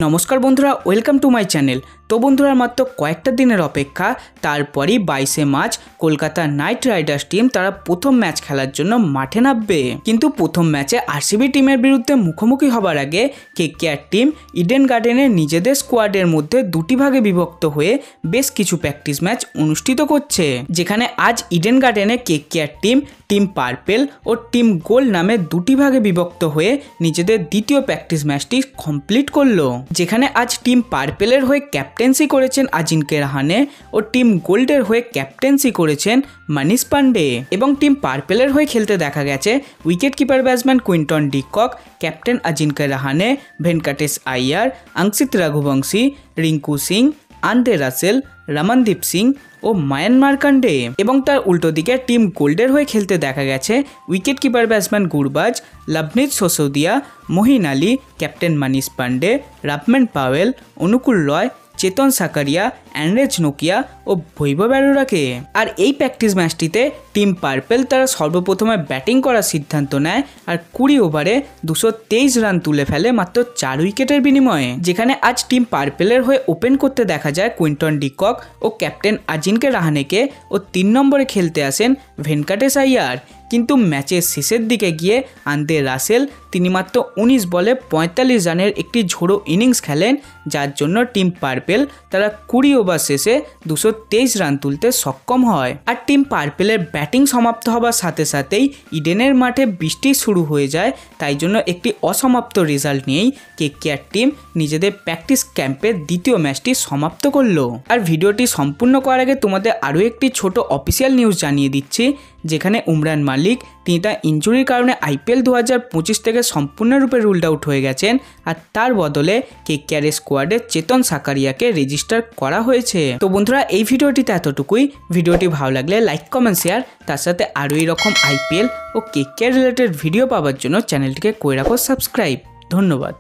नमस्कार बंधुरा welcome to my channel. तो बंधुरा मात्र कयेकटा दिनेर अपेक्षा तारपरই 22 मार्च कलकाता नाइट राइडार्स टीम तारा प्रथम मैच खेलार जन्य माठे नामबे। किन्तु प्रथम मैचे आरसीबी टीमेर बिरुद्धे मुखोमुखी हबार आगे केकेआर टीम इडेन गार्डेने निजेदेर स्कोयाडेर मध्य दुटी भागे विभक्त हये बेश किछु प्रैक्टिस मैच अनुष्ठित करछे, जेखाने आज इडेन गार्डेने केकेआर टीम टीम पार्पेल और टीम गोल्ड नामे दुटी भागे विभक्त हये निजेदेर द्वितीय प्रैक्टिस मैचटी कमप्लीट करलो, जेखाने आज टीम पार्पेलेर हये कैप्टेंसि करेছেন अजिंक्य राहाने और टीम गोल्डेर हये कैप्टेंसि करेছেন मनीष पांडे। एवं टीम पार्पेलेर हये खेलते देखा गेছে उइकेट कीपर बैट्समैन कुइंटन डि कक, कैप्टेन अजिंक्य राहाने, वेंकटेश अय्यर, अंकित रघुवंशी, रिंकू सिंह, आंद्रे रासेल, रमनदीप सिंह और मायन मार्कंडे। एवं तार उल्टो दिके टीम गोल्डेर हये खेलते देखा गेছে wicket keeper batsman Gurbaz, Lovneet सोसोदिया, Mohin आली, कैप्टेन मनीष पांडे, राफमेन पावेल, अनुकूल रॉय, चेतन साकारिया, एनरेज नोकिया और वैभव अरोराके। और এই प्रैक्टिस मैचটিতে टीम पार्पेल तारा सर्वप्रथमे बैटिंग करार सिद्धांत नेয় और 20 ओभारे 223 रान तुले फेले मात्र 4 उइकेटेर बिनिमये, जेखाने आज टीम पार्पेलेर हये ओपेन करते देखा जाए कुइंटन डि कक और कैप्टेन अजिंक्य राहानेके और 3 नम्बरे खेलते आसेन वेंकटेश अय्यर। किन्तु मैचेर शेषेर दिके गिये आंद्रे रासेल तिनि मात्र 19 बले 45 रानेर एकटी झोड़ो इनिंग्स खेलेन, जार जन्य टीम पार्पेल तारा 20 ओभार शेषे 223 रान तुलते सक्षम हय। और टीम पार्पेलेर बैटिंग समाप्त हबार साथे साथेई इडेनेर माठे बृष्टि शुरू हये जाय, ताई जन्य एकटी असमाप्त रेजाल्ट नियेई केकेआर टीम निजेदेर प्रैक्टिस कैम्पेर द्वितीय मैचटी समाप्त करलो। और भिडियोटी सम्पूर्ण करार आगे तोमादेर आरो एकटी छोटो अफिशियल निउज जानिये दिচ্ছি, जेखाने उमरान मालिक তিনি তার ইনজুরির কারণে আইপিএল 2025 থেকে সম্পূর্ণরূপে রুলড আউট হয়ে গেছেন আর তার বদলে কেকেআর স্কোয়াডে চেতন সাকারিয়াকে রেজিস্টার করা হয়েছে। তো বন্ধুরা এই ভিডিওটিতে এতটুকুই। ভিডিওটি ভালো লাগলে লাইক কমেন্ট শেয়ার, তার সাথে আরও এরকম আইপিএল ও কেকেআর রিলেটেড ভিডিও পাওয়ার জন্য চ্যানেলটিকে করে রাখো সাবস্ক্রাইব। ধন্যবাদ।